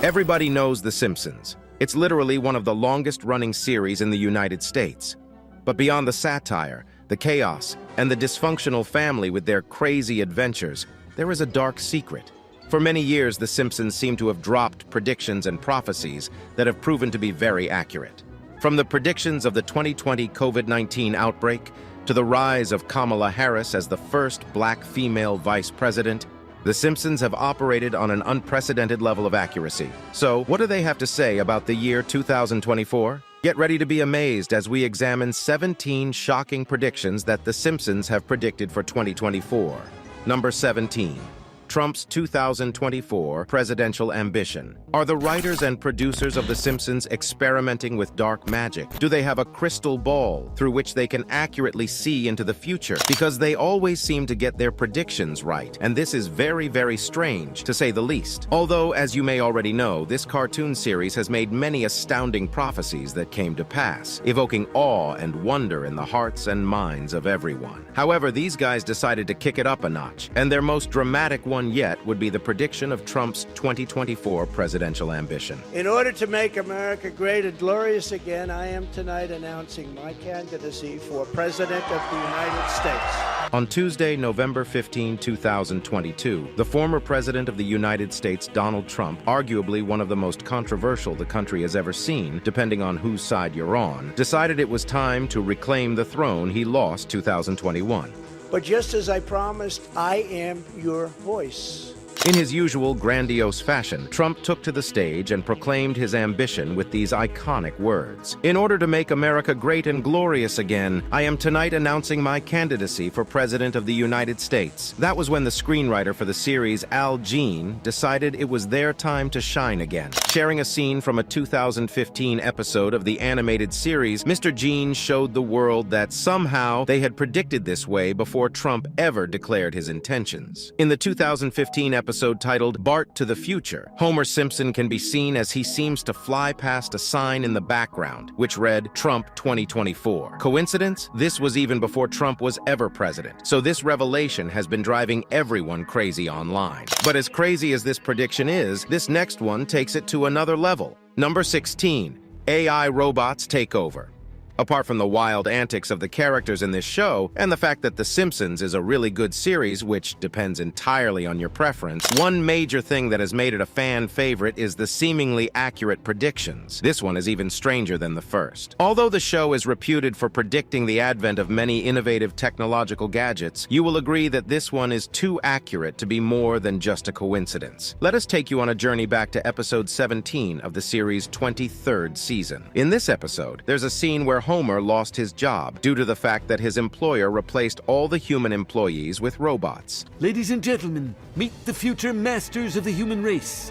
Everybody knows The Simpsons. It's literally one of the longest-running series in the United States. But beyond the satire, the chaos, and the dysfunctional family with their crazy adventures, there is a dark secret. For many years, The Simpsons seem to have dropped predictions and prophecies that have proven to be very accurate. From the predictions of the 2020 COVID-19 outbreak to the rise of Kamala Harris as the first black female vice president, The Simpsons have operated on an unprecedented level of accuracy. So, what do they have to say about the year 2024? Get ready to be amazed as we examine 17 shocking predictions that The Simpsons have predicted for 2024. Number 17. Trump's 2024 presidential ambition. Are the writers and producers of The Simpsons experimenting with dark magic? Do they have a crystal ball through which they can accurately see into the future? Because they always seem to get their predictions right, and this is very, very strange, to say the least. Although, as you may already know, this cartoon series has made many astounding prophecies that came to pass, evoking awe and wonder in the hearts and minds of everyone. However, these guys decided to kick it up a notch, and their most dramatic one yet would be the prediction of Trump's 2024 presidential ambition. In order to make America great and glorious again, I am tonight announcing my candidacy for President of the United States. On Tuesday, November 15, 2022, the former President of the United States, Donald Trump, arguably one of the most controversial the country has ever seen, depending on whose side you're on, decided it was time to reclaim the throne he lost 2021. But just as I promised, I am your voice. In his usual grandiose fashion, Trump took to the stage and proclaimed his ambition with these iconic words. In order to make America great and glorious again, I am tonight announcing my candidacy for President of the United States. That was when the screenwriter for the series, Al Jean, decided it was their time to shine again. Sharing a scene from a 2015 episode of the animated series, Mr. Jean showed the world that somehow they had predicted this way before Trump ever declared his intentions. In the 2015 episode titled Bart to the Future, Homer Simpson can be seen as he seems to fly past a sign in the background, which read, Trump 2024. Coincidence? This was even before Trump was ever president, so this revelation has been driving everyone crazy online. But as crazy as this prediction is, this next one takes it to another level. Number 16. AI robots take over. Apart from the wild antics of the characters in this show, and the fact that The Simpsons is a really good series, which depends entirely on your preference, one major thing that has made it a fan favorite is the seemingly accurate predictions. This one is even stranger than the first. Although the show is reputed for predicting the advent of many innovative technological gadgets, you will agree that this one is too accurate to be more than just a coincidence. Let us take you on a journey back to episode 17 of the series' 23rd season. In this episode, there's a scene where Homer lost his job due to the fact that his employer replaced all the human employees with robots. Ladies and gentlemen, meet the future masters of the human race.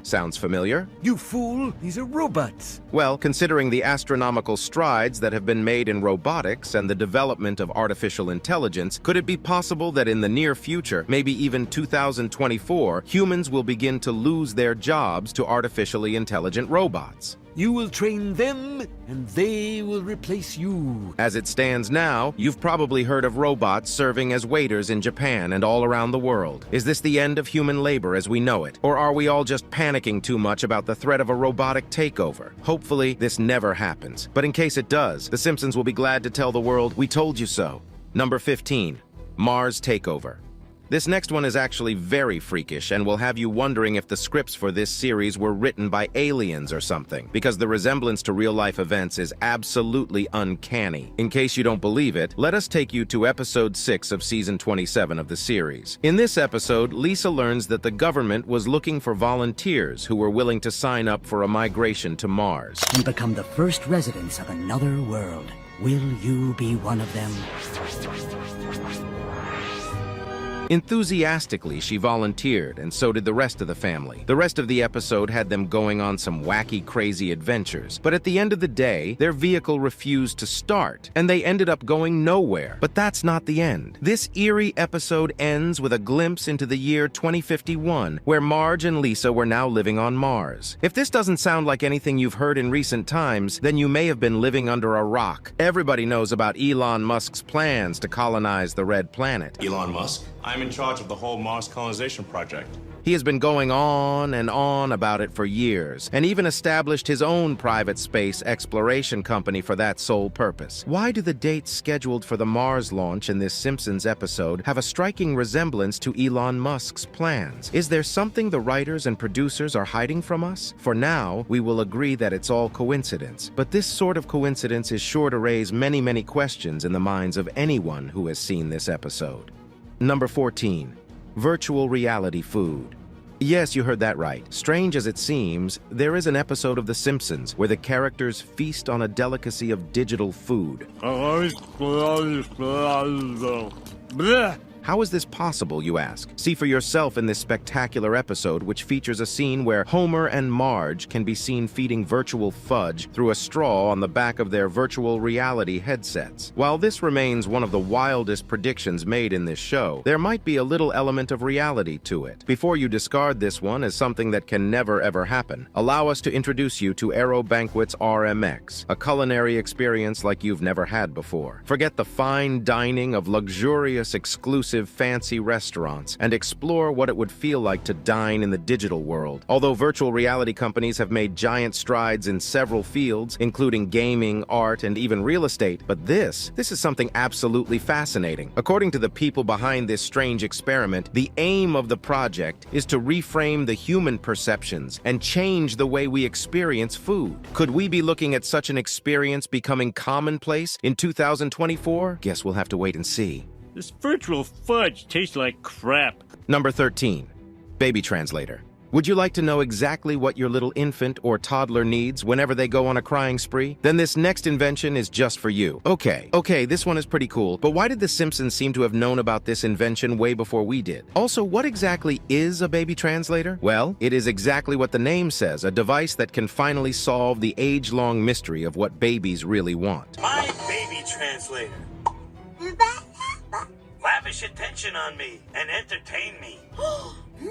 Sounds familiar? You fool, these are robots. Well, considering the astronomical strides that have been made in robotics and the development of artificial intelligence, could it be possible that in the near future, maybe even 2024, humans will begin to lose their jobs to artificially intelligent robots? You will train them, and they will replace you. As it stands now, you've probably heard of robots serving as waiters in Japan and all around the world. Is this the end of human labor as we know it? Or are we all just panicking too much about the threat of a robotic takeover? Hopefully, this never happens. But in case it does, The Simpsons will be glad to tell the world, we told you so. Number 15. Mars takeover. This next one is actually very freakish and will have you wondering if the scripts for this series were written by aliens or something, because the resemblance to real-life events is absolutely uncanny. In case you don't believe it, let us take you to episode 6 of season 27 of the series. In this episode, Lisa learns that the government was looking for volunteers who were willing to sign up for a migration to Mars. And become the first residents of another world. Will you be one of them? Enthusiastically, she volunteered, and so did the rest of the family. The rest of the episode had them going on some wacky, crazy adventures. But at the end of the day, their vehicle refused to start, and they ended up going nowhere. But that's not the end. This eerie episode ends with a glimpse into the year 2051, where Marge and Lisa were now living on Mars. If this doesn't sound like anything you've heard in recent times, then you may have been living under a rock. Everybody knows about Elon Musk's plans to colonize the Red Planet. Elon Musk? I'm in charge of the whole Mars colonization project. He has been going on and on about it for years, and even established his own private space exploration company for that sole purpose. Why do the dates scheduled for the Mars launch in this Simpsons episode have a striking resemblance to Elon Musk's plans? Is there something the writers and producers are hiding from us? For now, we will agree that it's all coincidence, but this sort of coincidence is sure to raise many, many questions in the minds of anyone who has seen this episode. Number 14. Virtual reality food. Yes, you heard that right. Strange as it seems, there is an episode of The Simpsons where the characters feast on a delicacy of digital food. How is this possible, you ask? See for yourself in this spectacular episode, which features a scene where Homer and Marge can be seen feeding virtual fudge through a straw on the back of their virtual reality headsets. While this remains one of the wildest predictions made in this show, there might be a little element of reality to it. Before you discard this one as something that can never ever happen, allow us to introduce you to Aero Banquet's RMX, a culinary experience like you've never had before. Forget the fine dining of luxurious, exclusive, fancy restaurants and explore what it would feel like to dine in the digital world. Although virtual reality companies have made giant strides in several fields, including gaming, art, and even real estate, but this is something absolutely fascinating. According to the people behind this strange experiment, the aim of the project is to reframe the human perceptions and change the way we experience food. Could we be looking at such an experience becoming commonplace in 2024? Guess we'll have to wait and see. This virtual fudge tastes like crap. Number 13. Baby translator. Would you like to know exactly what your little infant or toddler needs whenever they go on a crying spree? Then this next invention is just for you. Okay, this one is pretty cool, but why did The Simpsons seem to have known about this invention way before we did? Also, what exactly is a baby translator? Well, it is exactly what the name says, a device that can finally solve the age-long mystery of what babies really want. My baby translator. Lavish attention on me and entertain me.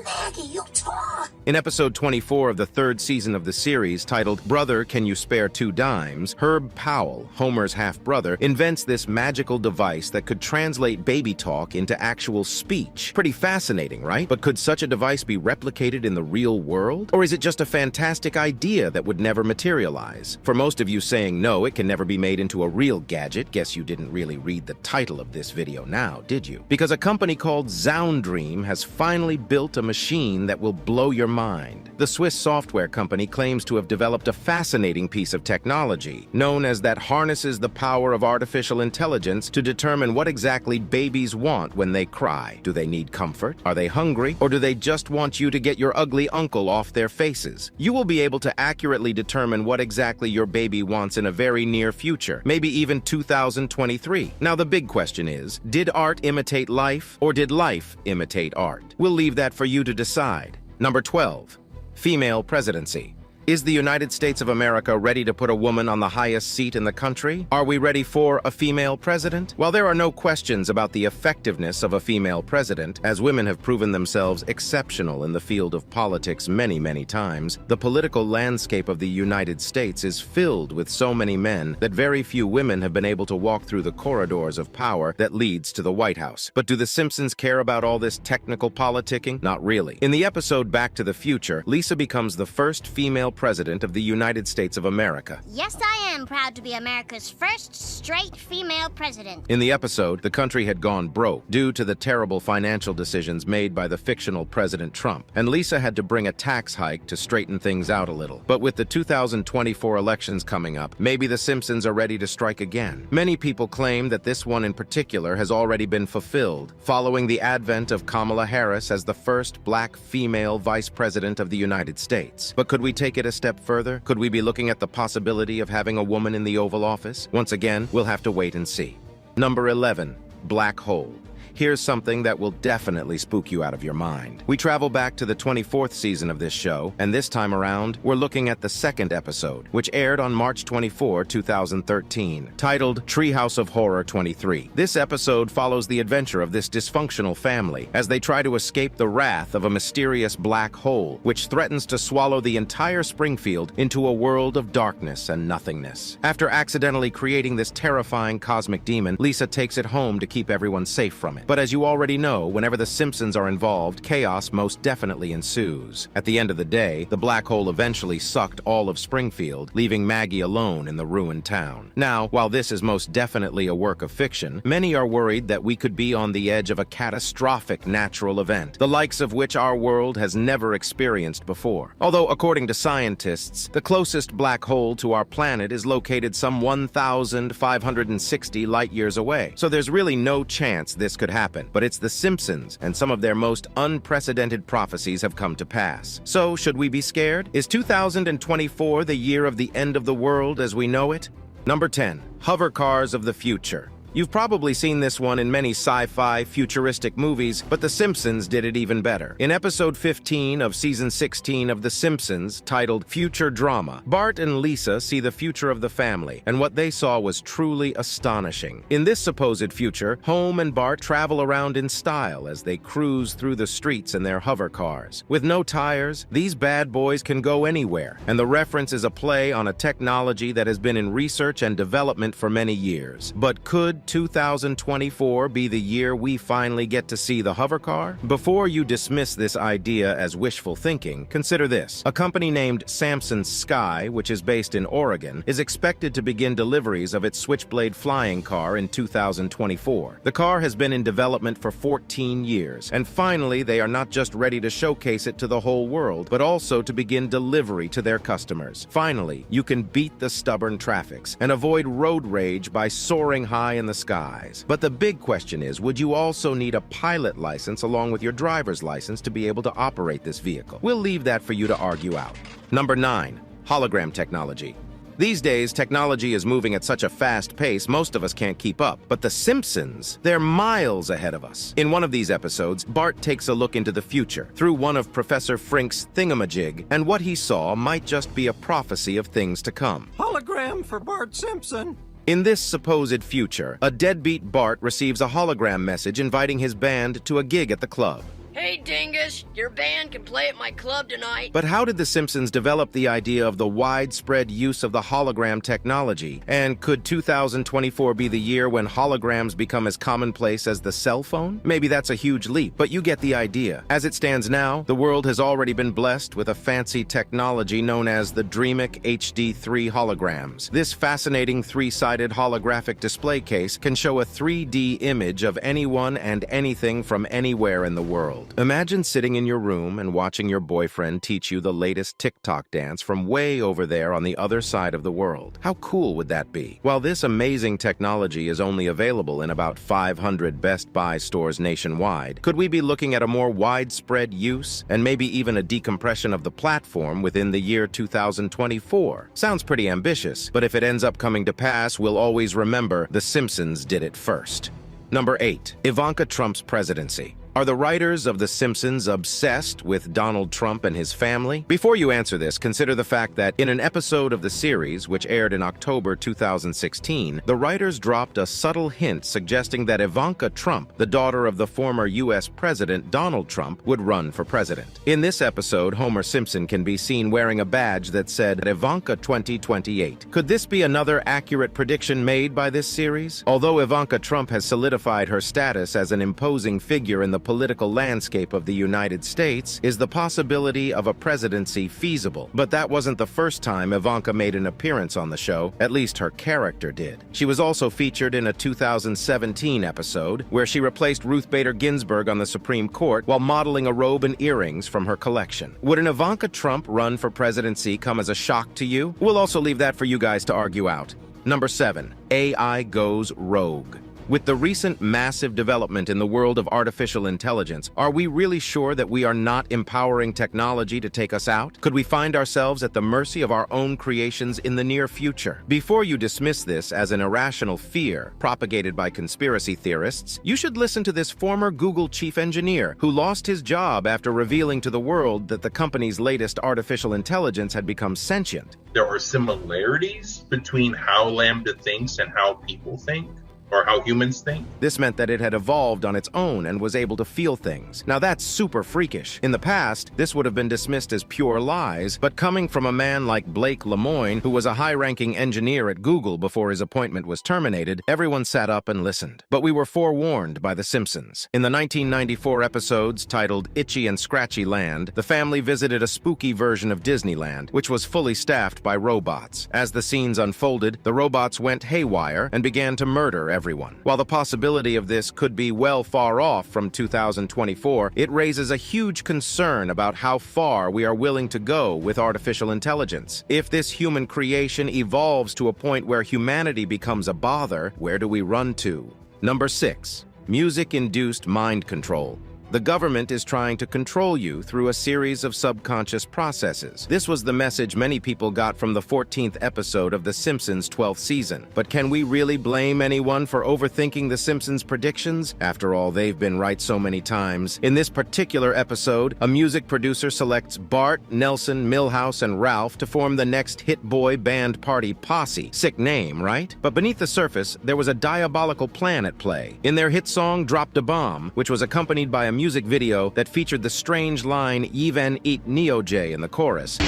Maggie, you talk! In episode 24 of the third season of the series, titled Brother, Can You Spare Two Dimes?, Herb Powell, Homer's half-brother, invents this magical device that could translate baby talk into actual speech. Pretty fascinating, right? But could such a device be replicated in the real world? Or is it just a fantastic idea that would never materialize? For most of you saying no, it can never be made into a real gadget, guess you didn't really read the title of this video now, did you? Because a company called Zoundream has finally built a machine that will blow your mind. The Swiss software company claims to have developed a fascinating piece of technology, known as that harnesses the power of artificial intelligence to determine what exactly babies want when they cry. Do they need comfort? Are they hungry? Or do they just want you to get your ugly uncle off their faces? You will be able to accurately determine what exactly your baby wants in a very near future, maybe even 2023. Now the big question is, did art imitate life, or did life imitate art? We'll leave that for you to decide. Number 12. Female presidency. Is the United States of America ready to put a woman on the highest seat in the country? Are we ready for a female president? While there are no questions about the effectiveness of a female president, as women have proven themselves exceptional in the field of politics many, many times, the political landscape of the United States is filled with so many men that very few women have been able to walk through the corridors of power that leads to the White House. But do the Simpsons care about all this technical politicking? Not really. In the episode Back to the Future, Lisa becomes the first female president of the United States of America. Yes, I am proud to be America's first straight female president. In the episode, the country had gone broke due to the terrible financial decisions made by the fictional President Trump, and Lisa had to bring a tax hike to straighten things out a little. But with the 2024 elections coming up, maybe the Simpsons are ready to strike again. Many people claim that this one in particular has already been fulfilled, following the advent of Kamala Harris as the first black female vice president of the United States. But could we take it a step further? Could we be looking at the possibility of having a woman in the Oval Office? Once again, we'll have to wait and see. Number 11. Black hole. Here's something that will definitely spook you out of your mind. We travel back to the 24th season of this show, and this time around, we're looking at the second episode, which aired on March 24, 2013, titled Treehouse of Horror 23. This episode follows the adventure of this dysfunctional family as they try to escape the wrath of a mysterious black hole, which threatens to swallow the entire Springfield into a world of darkness and nothingness. After accidentally creating this terrifying cosmic demon, Lisa takes it home to keep everyone safe from it. it. But as you already know, whenever the Simpsons are involved, chaos most definitely ensues. At the end of the day, the black hole eventually sucked all of Springfield, leaving Maggie alone in the ruined town. Now, while this is most definitely a work of fiction, many are worried that we could be on the edge of a catastrophic natural event, the likes of which our world has never experienced before. Although, according to scientists, the closest black hole to our planet is located some 1,560 light-years away, so there's really no chance this could happen. But it's the Simpsons, and some of their most unprecedented prophecies have come to pass. So, should we be scared? Is 2024 the year of the end of the world as we know it? Number 10. Hover cars of the future. You've probably seen this one in many sci-fi, futuristic movies, but The Simpsons did it even better. In episode 15 of season 16 of The Simpsons, titled Future Drama, Bart and Lisa see the future of the family, and what they saw was truly astonishing. In this supposed future, Homer and Bart travel around in style as they cruise through the streets in their hover cars. With no tires, these bad boys can go anywhere, and the reference is a play on a technology that has been in research and development for many years. But could 2024 be the year we finally get to see the hover car? Before you dismiss this idea as wishful thinking, consider this. A company named Samson's Sky, which is based in Oregon, is expected to begin deliveries of its Switchblade flying car in 2024. The car has been in development for 14 years, and finally they are not just ready to showcase it to the whole world, but also to begin delivery to their customers. Finally, you can beat the stubborn traffics and avoid road rage by soaring high in the skies. But the big question is, would you also need a pilot license along with your driver's license to be able to operate this vehicle? We'll leave that for you to argue out. Number 9. Hologram technology. These days, technology is moving at such a fast pace, most of us can't keep up. But The Simpsons, they're miles ahead of us. In one of these episodes, Bart takes a look into the future through one of Professor Frink's thingamajig, and what he saw might just be a prophecy of things to come. Hologram for Bart Simpson. In this supposed future, a deadbeat Bart receives a hologram message inviting his band to a gig at the club. Hey, Dingus, your band can play at my club tonight. But how did The Simpsons develop the idea of the widespread use of the hologram technology? And could 2024 be the year when holograms become as commonplace as the cell phone? Maybe that's a huge leap, but you get the idea. As it stands now, the world has already been blessed with a fancy technology known as the DreamIc HD3 holograms. This fascinating three-sided holographic display case can show a 3D image of anyone and anything from anywhere in the world. Imagine sitting in your room and watching your boyfriend teach you the latest TikTok dance from way over there on the other side of the world. How cool would that be? While this amazing technology is only available in about 500 Best Buy stores nationwide, could we be looking at a more widespread use and maybe even a decompression of the platform within the year 2024? Sounds pretty ambitious, but if it ends up coming to pass, we'll always remember The Simpsons did it first. Number 8. Ivanka Trump's presidency. Are the writers of The Simpsons obsessed with Donald Trump and his family? Before you answer this, consider the fact that in an episode of the series, which aired in October 2016, the writers dropped a subtle hint suggesting that Ivanka Trump, the daughter of the former U.S. President Donald Trump, would run for president. In this episode, Homer Simpson can be seen wearing a badge that said Ivanka 2028. Could this be another accurate prediction made by this series? Although Ivanka Trump has solidified her status as an imposing figure in the political landscape of the United States, is the possibility of a presidency feasible? But that wasn't the first time Ivanka made an appearance on the show, at least her character did. She was also featured in a 2017 episode where she replaced Ruth Bader Ginsburg on the Supreme Court while modeling a robe and earrings from her collection. Would an Ivanka Trump run for presidency come as a shock to you? We'll also leave that for you guys to argue out. Number 7. AI goes rogue. With the recent massive development in the world of artificial intelligence, are we really sure that we are not empowering technology to take us out? Could we find ourselves at the mercy of our own creations in the near future? Before you dismiss this as an irrational fear propagated by conspiracy theorists, you should listen to this former Google chief engineer who lost his job after revealing to the world that the company's latest artificial intelligence had become sentient. There are similarities between how Lambda thinks and how people think. or how humans think. This meant that it had evolved on its own and was able to feel things. Now that's super freakish. In the past, this would have been dismissed as pure lies, but coming from a man like Blake Lemoine, who was a high-ranking engineer at Google before his appointment was terminated, everyone sat up and listened. But we were forewarned by The Simpsons. In the 1994 episodes titled Itchy and Scratchy Land, the family visited a spooky version of Disneyland, which was fully staffed by robots. As the scenes unfolded, the robots went haywire and began to murder everyone. While the possibility of this could be well far off from 2024, it raises a huge concern about how far we are willing to go with artificial intelligence. If this human creation evolves to a point where humanity becomes a bother, where do we run to? Number 6. Music-induced mind control. The government is trying to control you through a series of subconscious processes. This was the message many people got from the 14th episode of The Simpsons' 12th season. But can we really blame anyone for overthinking The Simpsons' predictions? After all, they've been right so many times. In this particular episode, a music producer selects Bart, Nelson, Milhouse, and Ralph to form the next hit boy band party posse. Sick name, right? But beneath the surface, there was a diabolical plan at play. In their hit song, Dropped a Bomb, which was accompanied by a music video that featured the strange line "Even eat Neo J" in the chorus.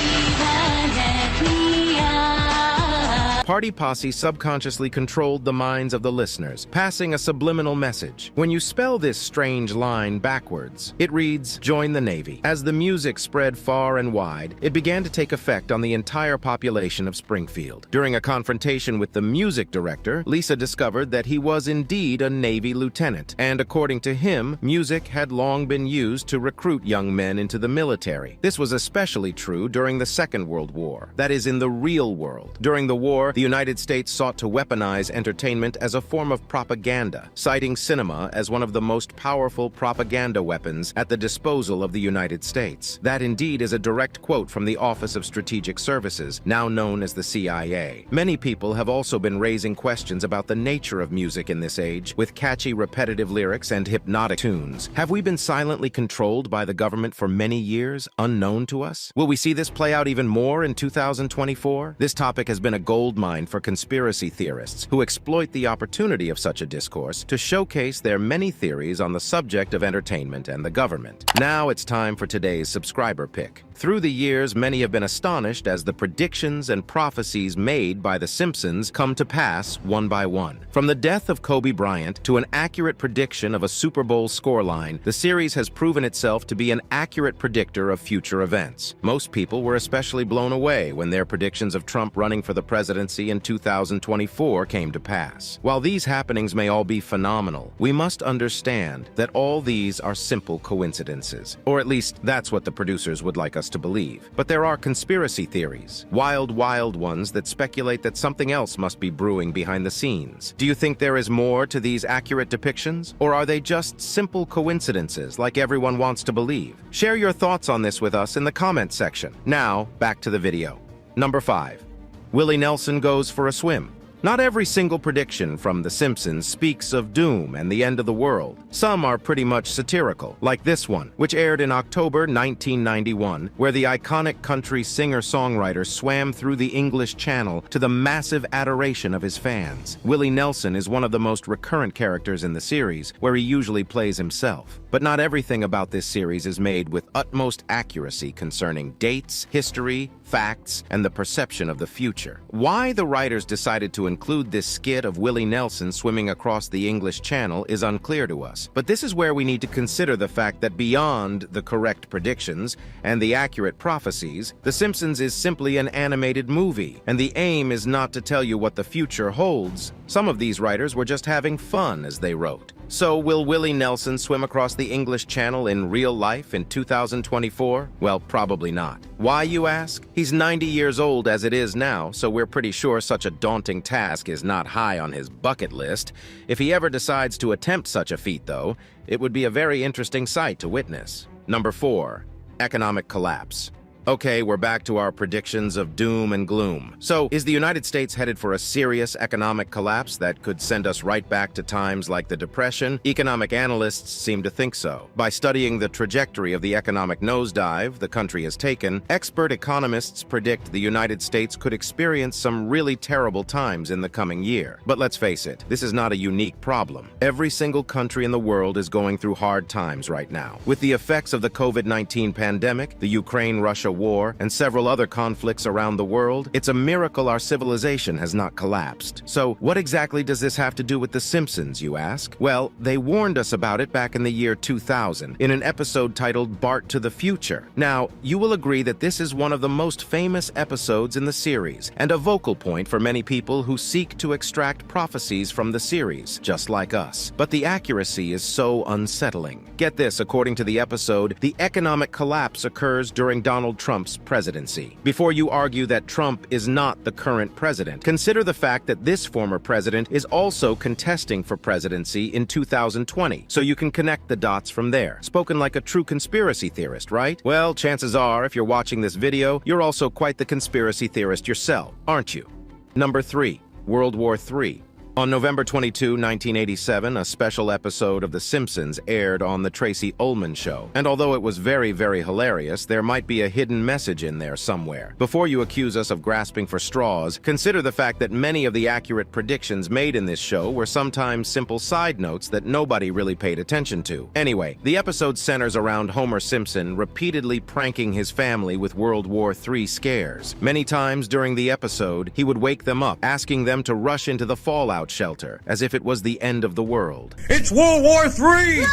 Party Posse subconsciously controlled the minds of the listeners, passing a subliminal message. When you spell this strange line backwards, it reads, "Join the Navy." As the music spread far and wide, it began to take effect on the entire population of Springfield. During a confrontation with the music director, Lisa discovered that he was indeed a Navy lieutenant, and according to him, music had long been used to recruit young men into the military. This was especially true during the Second World War, that is, in the real world. During the war, the United States sought to weaponize entertainment as a form of propaganda, citing cinema as one of the most powerful propaganda weapons at the disposal of the United States. That indeed is a direct quote from the Office of Strategic Services, now known as the CIA. Many people have also been raising questions about the nature of music in this age, with catchy, repetitive lyrics and hypnotic tunes. Have we been silently controlled by the government for many years, unknown to us? Will we see this play out even more in 2024? This topic has been a gold mine for conspiracy theorists who exploit the opportunity of such a discourse to showcase their many theories on the subject of entertainment and the government. Now it's time for today's subscriber pick. Through the years, many have been astonished as the predictions and prophecies made by The Simpsons come to pass one by one. From the death of Kobe Bryant to an accurate prediction of a Super Bowl scoreline, the series has proven itself to be an accurate predictor of future events. Most people were especially blown away when their predictions of Trump running for the presidency in 2024 came to pass. While these happenings may all be phenomenal, we must understand that all these are simple coincidences, or at least that's what the producers would like us to believe. But there are conspiracy theories, wild ones that speculate that something else must be brewing behind the scenes. Do you think there is more to these accurate depictions, or are they just simple coincidences like everyone wants to believe? Share your thoughts on this with us in the comment section. Now, back to the video. Number 5. Willie Nelson goes for a swim. Not every single prediction from The Simpsons speaks of doom and the end of the world. Some are pretty much satirical, like this one, which aired in October 1991, where the iconic country singer-songwriter swam through the English Channel to the massive adoration of his fans. Willie Nelson is one of the most recurrent characters in the series, where he usually plays himself. But not everything about this series is made with utmost accuracy concerning dates, history, facts, and the perception of the future. Why the writers decided to include this skit of Willie Nelson swimming across the English Channel is unclear to us. But this is where we need to consider the fact that beyond the correct predictions and the accurate prophecies, The Simpsons is simply an animated movie, and the aim is not to tell you what the future holds. Some of these writers were just having fun as they wrote. So will Willie Nelson swim across the English Channel in real life in 2024? Well, probably not. Why, you ask? He's 90 years old as it is now, so we're pretty sure such a daunting task is not high on his bucket list. If he ever decides to attempt such a feat, though, it would be a very interesting sight to witness. Number 4. Economic collapse. Okay, we're back to our predictions of doom and gloom. So, is the United States headed for a serious economic collapse that could send us right back to times like the Depression? Economic analysts seem to think so. By studying the trajectory of the economic nosedive the country has taken, expert economists predict the United States could experience some really terrible times in the coming year. But let's face it, this is not a unique problem. Every single country in the world is going through hard times right now. With the effects of the COVID-19 pandemic, the Ukraine-Russia war, and several other conflicts around the world, it's a miracle our civilization has not collapsed. So, what exactly does this have to do with The Simpsons, you ask? Well, they warned us about it back in the year 2000, in an episode titled Bart to the Future. Now, you will agree that this is one of the most famous episodes in the series, and a vocal point for many people who seek to extract prophecies from the series, just like us. But the accuracy is so unsettling. Get this, according to the episode, the economic collapse occurs during Donald Trump's presidency. Before you argue that Trump is not the current president, consider the fact that this former president is also contesting for presidency in 2020, so you can connect the dots from there. Spoken like a true conspiracy theorist, right? Well, chances are, if you're watching this video, you're also quite the conspiracy theorist yourself, aren't you? Number 3. World War III. On November 22, 1987, a special episode of The Simpsons aired on The Tracy Ullman Show. And although it was very, very hilarious, there might be a hidden message in there somewhere. Before you accuse us of grasping for straws, consider the fact that many of the accurate predictions made in this show were sometimes simple side notes that nobody really paid attention to. Anyway, the episode centers around Homer Simpson repeatedly pranking his family with World War III scares. Many times during the episode, he would wake them up, asking them to rush into the fallout shelter, as if it was the end of the world. It's World War III!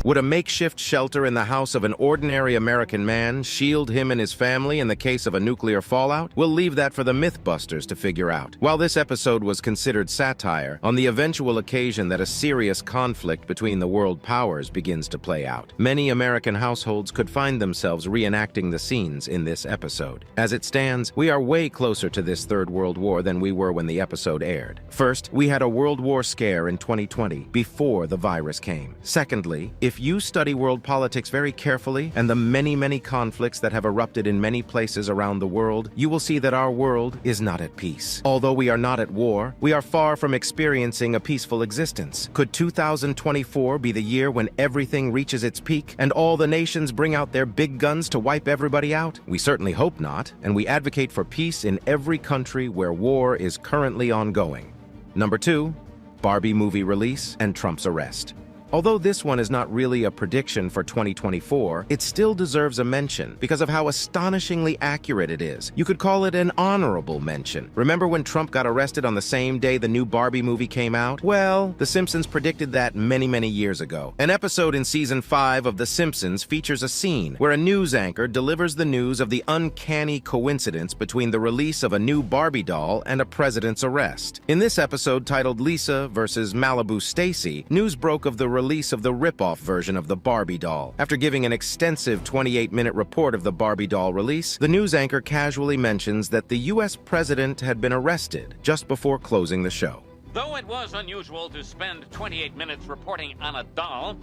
Would a makeshift shelter in the house of an ordinary American man shield him and his family in the case of a nuclear fallout? We'll leave that for the Mythbusters to figure out. While this episode was considered satire, on the eventual occasion that a serious conflict between the world powers begins to play out, many American households could find themselves reenacting the scenes in this episode. As it stands, we are way closer to this Third World War than we were when the episode aired. First, we had a World War scare in 2020, before the virus came. Secondly, if you study world politics very carefully and the many, many conflicts that have erupted in many places around the world, you will see that our world is not at peace. Although we are not at war, we are far from experiencing a peaceful existence. Could 2024 be the year when everything reaches its peak and all the nations bring out their big guns to wipe everybody out? We certainly hope not, and we advocate for peace in every country where war is currently ongoing. Number 2, Barbie movie release and Trump's arrest. Although this one is not really a prediction for 2024, it still deserves a mention because of how astonishingly accurate it is. You could call it an honorable mention. Remember when Trump got arrested on the same day the new Barbie movie came out? Well, The Simpsons predicted that many, many years ago. An episode in Season 5 of The Simpsons features a scene where a news anchor delivers the news of the uncanny coincidence between the release of a new Barbie doll and a president's arrest. In this episode, titled Lisa versus Malibu Stacy, news broke of the release of the rip-off version of the Barbie doll. After giving an extensive 28-minute report of the Barbie doll release, the news anchor casually mentions that the U.S. president had been arrested just before closing the show. Though it was unusual to spend 28 minutes reporting on a doll,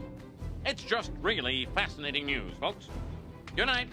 it's just really fascinating news, folks. Good night.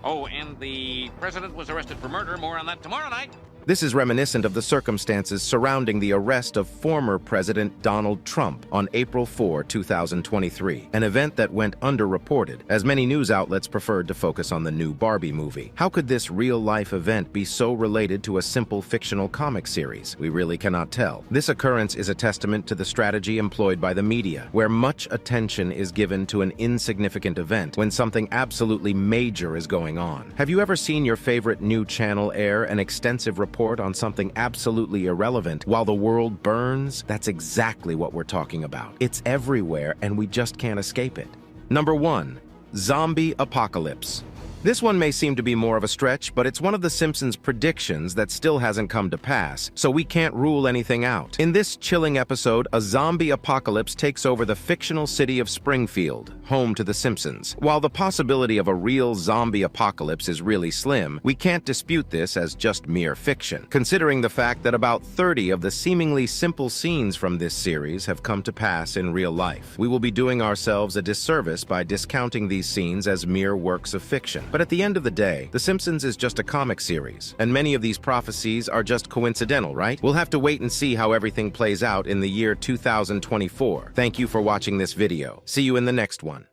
Oh, and the president was arrested for murder. More on that tomorrow night. This is reminiscent of the circumstances surrounding the arrest of former President Donald Trump on April 4, 2023, an event that went underreported, as many news outlets preferred to focus on the new Barbie movie. How could this real-life event be so related to a simple fictional comic series? We really cannot tell. This occurrence is a testament to the strategy employed by the media, where much attention is given to an insignificant event when something absolutely major is going on. Have you ever seen your favorite new channel air an extensive report on something absolutely irrelevant while the world burns? That's exactly what we're talking about. It's everywhere and we just can't escape it. Number 1, zombie apocalypse. This one may seem to be more of a stretch, but it's one of the Simpsons predictions that still hasn't come to pass, so we can't rule anything out. In this chilling episode, a zombie apocalypse takes over the fictional city of Springfield, home to the Simpsons. While the possibility of a real zombie apocalypse is really slim, we can't dispute this as just mere fiction, considering the fact that about 30 of the seemingly simple scenes from this series have come to pass in real life. We will be doing ourselves a disservice by discounting these scenes as mere works of fiction. But at the end of the day, The Simpsons is just a comic series, and many of these prophecies are just coincidental, right? We'll have to wait and see how everything plays out in the year 2024. Thank you for watching this video. See you in the next one.